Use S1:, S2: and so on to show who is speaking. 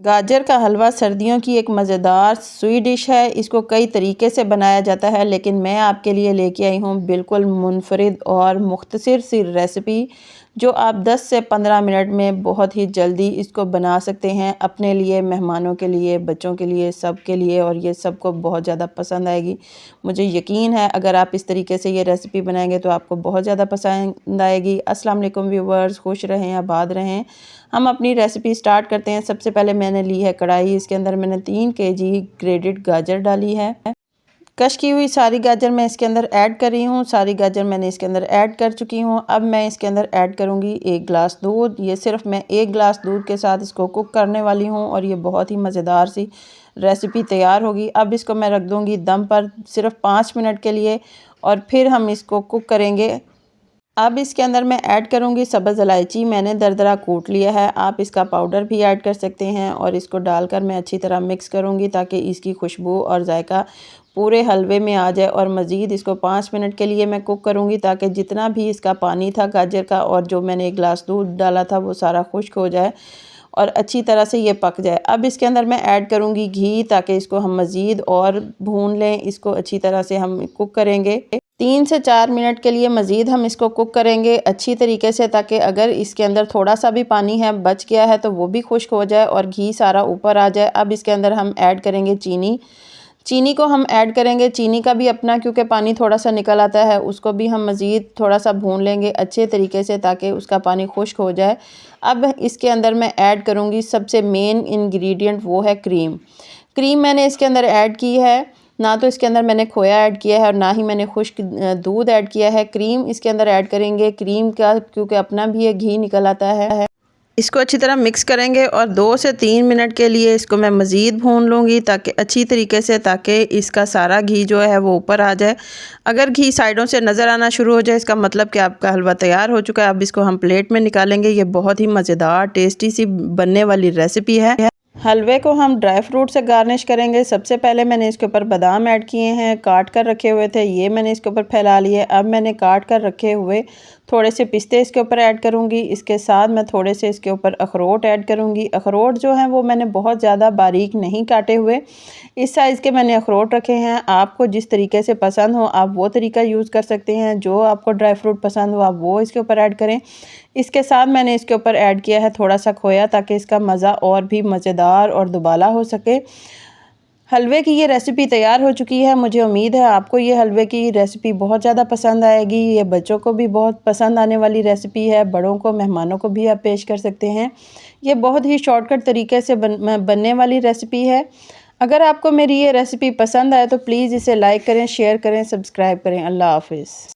S1: गाजर का हलवा सर्दियों की एक मज़ेदार स्वीट डिश है। इसको कई तरीके से बनाया जाता है, लेकिन मैं आपके लिए लेके आई हूँ बिल्कुल मुनफरिद और मुख्तसर सी रेसिपी, जो आप 10 से 15 मिनट में बहुत ही जल्दी इसको बना सकते हैं अपने लिए, मेहमानों के लिए, बच्चों के लिए, सब के लिए, और ये सबको बहुत ज़्यादा पसंद आएगी। मुझे यकीन है अगर आप इस तरीके से ये रेसिपी बनाएंगे तो आपको बहुत ज़्यादा पसंद आएगी। अस्सलाम वालेकुम व्यूवर्स, खुश रहें, आबाद रहें। हम अपनी रेसिपी स्टार्ट करते हैं। सबसे पहले मैंने ली है कढ़ाई, इसके अंदर मैंने 3 केजी ग्रेटेड गाजर डाली है। कश की हुई सारी गाजर मैं इसके अंदर ऐड कर रही हूँ। सारी गाजर मैंने इसके अंदर ऐड कर चुकी हूँ। अब मैं इसके अंदर ऐड करूँगी 1 गिलास दूध। ये सिर्फ मैं 1 गिलास दूध के साथ इसको कुक करने वाली हूँ और ये बहुत ही मज़ेदार सी रेसिपी तैयार होगी। अब इसको मैं रख दूँगी दम पर सिर्फ 5 मिनट के लिए और फिर हम इसको कुक करेंगे। अब इसके अंदर मैं ऐड करूँगी सब्ज़ इलायची, मैंने दरदरा कूट लिया है। आप इसका पाउडर भी ऐड कर सकते हैं और इसको डालकर मैं अच्छी तरह मिक्स करूँगी ताकि इसकी खुशबू और जायका पूरे हलवे में आ जाए। और मज़ीद इसको 5 मिनट के लिए मैं कुक करूँगी ताकि जितना भी इसका पानी था गाजर का और जो मैंने 1 गिलास दूध डाला था वो सारा खुश्क हो जाए और अच्छी तरह से ये पक जाए। अब इसके अंदर मैं ऐड करूँगी घी ताकि इसको हम मज़ीद और भून लें। इसको अच्छी तरह से हम कुक करेंगे 3 से 4 मिनट के लिए। मज़ीद हम इसको कुक करेंगे अच्छी तरीके से ताकि अगर इसके अंदर थोड़ा सा भी पानी है बच गया है तो वो भी खुश्क हो जाए और घी सारा ऊपर आ जाए। अब इसके अंदर हम ऐड करेंगे चीनी। चीनी को हम ऐड करेंगे, चीनी का भी अपना क्योंकि पानी थोड़ा सा निकल आता है, उसको भी हम मज़ीद थोड़ा सा भून लेंगे अच्छे तरीके से ताकि उसका पानी खुश्क हो जाए। अब इसके अंदर मैं ऐड करूँगी सबसे मेन इंग्रेडिएंट, वो है क्रीम। क्रीम मैंने इसके अंदर ऐड की है, ना तो इसके अंदर मैंने खोया ऐड किया है और ना ही मैंने खुश्क दूध ऐड किया है। क्रीम इसके अंदर ऐड करेंगे, क्रीम का क्योंकि अपना भी ये घी निकल आता है। इसको अच्छी तरह मिक्स करेंगे और 2 से 3 मिनट के लिए इसको मैं मज़ीद भून लूँगी ताकि अच्छी तरीके से, ताकि इसका सारा घी जो है वो ऊपर आ जाए। अगर घी साइडों से नज़र आना शुरू हो जाए इसका मतलब कि आपका हलवा तैयार हो चुका है। अब इसको हम प्लेट में निकालेंगे। ये बहुत ही मज़ेदार टेस्टी सी बनने वाली रेसिपी है। हलवे को हम ड्राई फ्रूट से गार्निश करेंगे। सबसे पहले मैंने इसके ऊपर बादाम ऐड किए हैं, काट कर रखे हुए थे, ये मैंने इसके ऊपर फैला लिए। अब मैंने काट कर रखे हुए थोड़े से पिस्ते इसके ऊपर ऐड करूँगी। इसके साथ मैं थोड़े से इसके ऊपर अखरोट ऐड करूँगी। अखरोट जो हैं वो मैंने बहुत ज़्यादा बारीक नहीं काटे हुए, इस साइज़ के मैंने अखरोट रखे हैं। आपको जिस तरीके से पसंद हो आप वो तरीका यूज़ कर सकते हैं। जो आपको ड्राई फ्रूट पसंद हो आप वो इसके ऊपर ऐड करें। इसके साथ मैंने इसके ऊपर ऐड किया है थोड़ा सा खोया ताकि इसका मज़ा और भी मज़ेदार और दुबाला हो सके। हलवे की ये रेसिपी तैयार हो चुकी है। मुझे उम्मीद है आपको ये हलवे की रेसिपी बहुत ज़्यादा पसंद आएगी। ये बच्चों को भी बहुत पसंद आने वाली रेसिपी है, बड़ों को, मेहमानों को भी आप पेश कर सकते हैं। ये बहुत ही शॉर्टकट तरीके से बनने वाली रेसिपी है। अगर आपको मेरी ये रेसिपी पसंद आए तो प्लीज़ इसे लाइक करें, शेयर करें, सब्सक्राइब करें। अल्लाह हाफ़िज़।